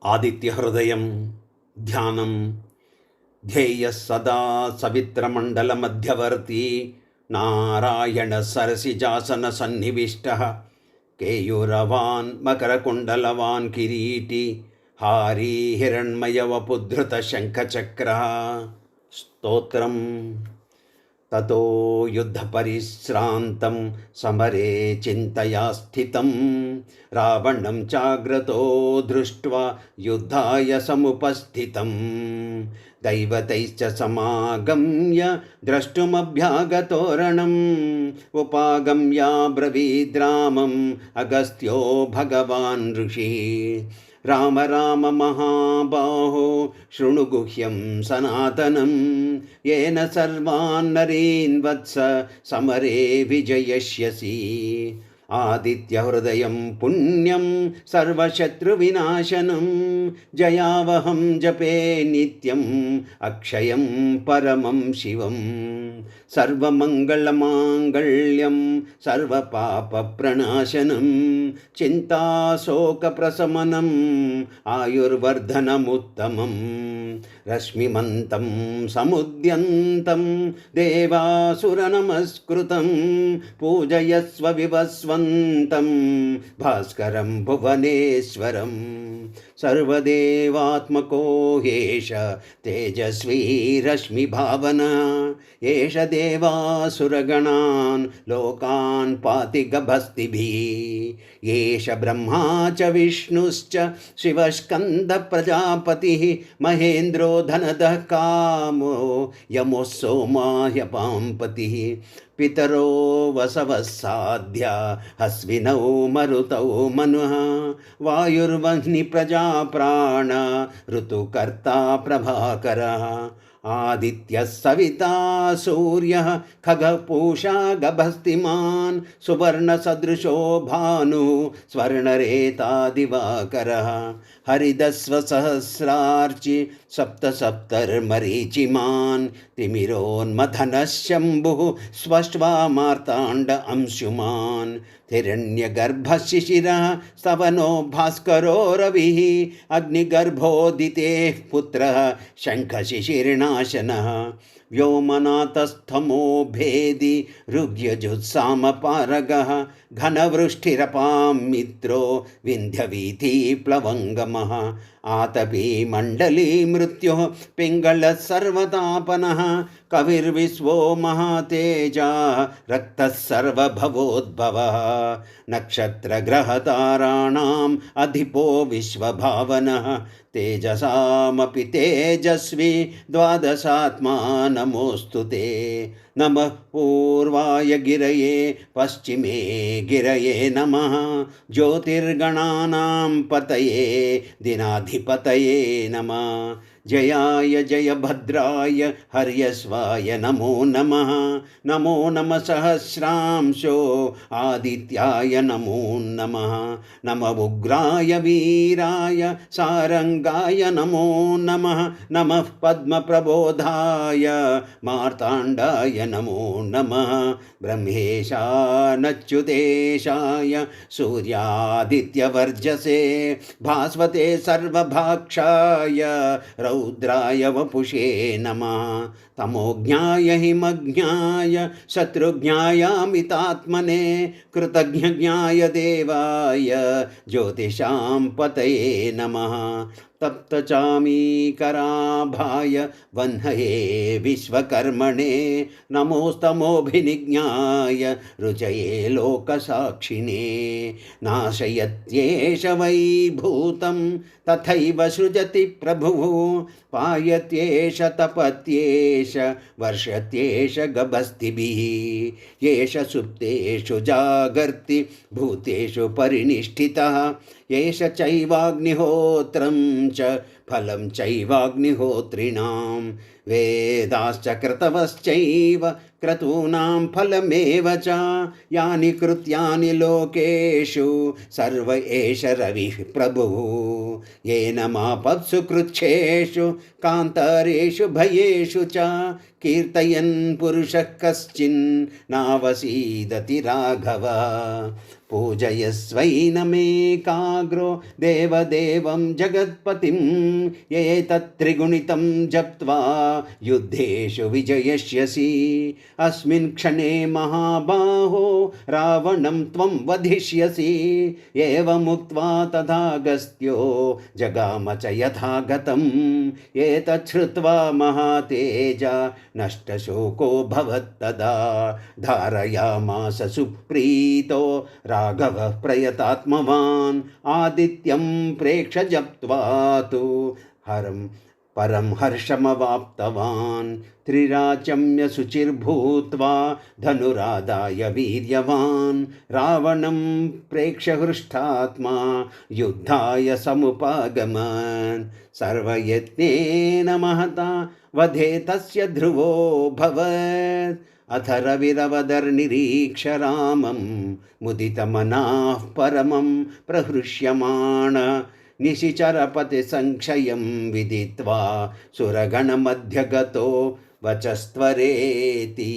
ఆదిత్యహృదయం ధ్యానం. ధ్యేయ సదా సవిత్రమండలమధ్యవర్తి నారాయణ సరసిజాసన సన్నివిష్ట కేయూరవాన్ మకరకుండలవాన్ కిరీటి హారీ హిరణ్మయవపుద్ధృత శంఖచక్ర. స్తోత్రం. తతో యుద్ధపరిశ్రాంతం సమరే చింతయా స్థితం రావణం చాగ్రతో దృష్ట్వా యుద్ధాయ సముపస్థితం దైవతైశ్చ సమాగమ్య ద్రష్టుమభ్యాగతోరణం ఉపాగమ్యాబ్రవీద్రామం అగస్త్యో భగవాన్ ఋషి. రామ రామ మహాబాహో శృణు గుహ్యం సనాతనం येन सर्वान् नरीन् वत्स समरे विजयष्यसि. आदित्यहृदयं पुण्यं सर्वशत्रुविनाशनं जयावहं जपे नित्यम् अक्षयं परमं शिवं. सर्वमङ्गलमाङ्गल्यं सर्वपापप्रणाशनं चिन्ताशोकप्रशमनम् आयुर्वर्धनमुत्तमम्. रश्मिमन्तं समुद्यन्तं देवासुरनमस्कृतं पूजयस्व विवस्वन्तं भास्करं भुवनेश्वरं. सर्वदेवात्मको ह्येष तेजस्वी रश्मिभावना एष देवासुरगणान् लोकान् पाति गभस्तिभिः. एष ब्रह्मा च विष्णुश्च शिवस्कन्दप्रजापतिः महेन्द्रो धनदः कामो यमो सोमाह्यपाम्पतिः. पितरो वसवः साध्या हस्विनौ मरुतौ मनुः वायुर्वह्नि प्रजा प्राण ऋतुकर्ता प्रभाकरः. आदित्यः सविता सूर्यः खगपूषा गभस्तिमान् सुवर्णसदृशो भानुः स्वर्णरेता दिवाकरः. हरिदस्वसहस्रार्चि सप्तसप्तर्मरीचिमान् तिमिरोन्मथनः शम्भुः स्पष्ट्वा मार्ताण्ड अंशुमान्. हिरण्यगर्भः शिशिरः स्तवनो भास्करो रविः अग्निगर्भोदितेः पुत्रः शङ्खशिशिर्नाशनः. व्योमनाथस्थमो भेदि ऋग्यजुत्सामपारगः घनवृष्टिरपां मित्रो विन्ध्यवीथिप्लवङ्गमः. आतपी मण्डली मृत्युः पिङ्गलः सर्वतापनः कविर्विश्वो महातेजा रक्तः सर्वभवोद्भवः. नक्षत्रग्रहताराणाम् अधिपो विश्वभावनः तेजसामपि तेजस्वी द्वादशात्मा नमोऽस्तु ते. नमः पूर्वाय गिरये पश्चिमे गिरये नमः ज्योतिर्गणानां पतये दिनाधिपतये नमः. जयाय जयभद्राय हर्यस्वाय नमो नमः. नमो नमः सहस्रांशो आदित्याय नमो नमः. नमः उग्राय वीराय सारंगाय नमो नमः. नमः पद्मप्रबोधाय मार्ताण्डाय नमो नमः. ब्रह्मेशानच्युतेशाय सूर्यादित्यवर्जसे भास्वते सर्वभाक्षाय रौद्राय वपुषे नमः. तमोज्ञाय हिमज्ञाय शत्रुज्ञायामितात्मने कृतज्ञज्ञाय देवाय ज्योतिषां पतये नमः. तप्तचामीकराभाय वह्नये विश्वकर्मणे नमोस्तमोभिनिज्ञाय रुचये लोकसाक्षिणे. नाशयत्येष वैभूतं तथैव सृजति प्रभुः पायत्येष तपत्येष वर्षत्येष गभस्तिभिः. येष सुप्तेषु जागर्ति भूतेषु परिनिष्ठितः येष चैवाग्निहोत्रं च फलं चैवाग्निहोत्रिणां. वेदाश्च क्रतवश्चैव क्रतूनां फलमेव च यानि कृत्यानि लोकेषु सर्व एष रविः प्रभुः. येन मापत्सु कृच्छेषु कान्तरेषु भयेषु च कीर्तयन् पुरुषः कश्चिन् नावसीदति राघव. पूजयस्वैनमेकाग्रो देवदेवं जगत्पतिं एतत्त्रिगुणितं जप्त्वा युद्धेषु विजयिष्यसि। अस्मिन् क्षणे महाबाहो रावणं त्वं वधिष्यसि। एवमुक्त्वा तथागस्त्यो जगाम च यथागतम्। एतत् श्रुत्वा महातेजा नष्टशोको भवत्तदा। धारयामास सुप्रीतो राघवः प्रयतात्मवान्। आदित्यं प्रेक्ष्य जप्त्वा तु परं हर्षमवाप्तवान्। त्रिराचम्य शुचिर्भूत्वा धनुरादाय वीर्यवान्। रावणं प्रेक्ष्य हृष्टात्मा युद्धाय समुपागमन्। सर्वयत्नेन महता वधे तस्य ध्रुवो भवत्। अथ रविरवदर्निरीक्ष्य रामं मुदितमनाः परमं प्रहृष्यमाण। निशिचरपतिसंक्षयं विदित्वा सुरगणमध्यगतो वचस्त्वरेति।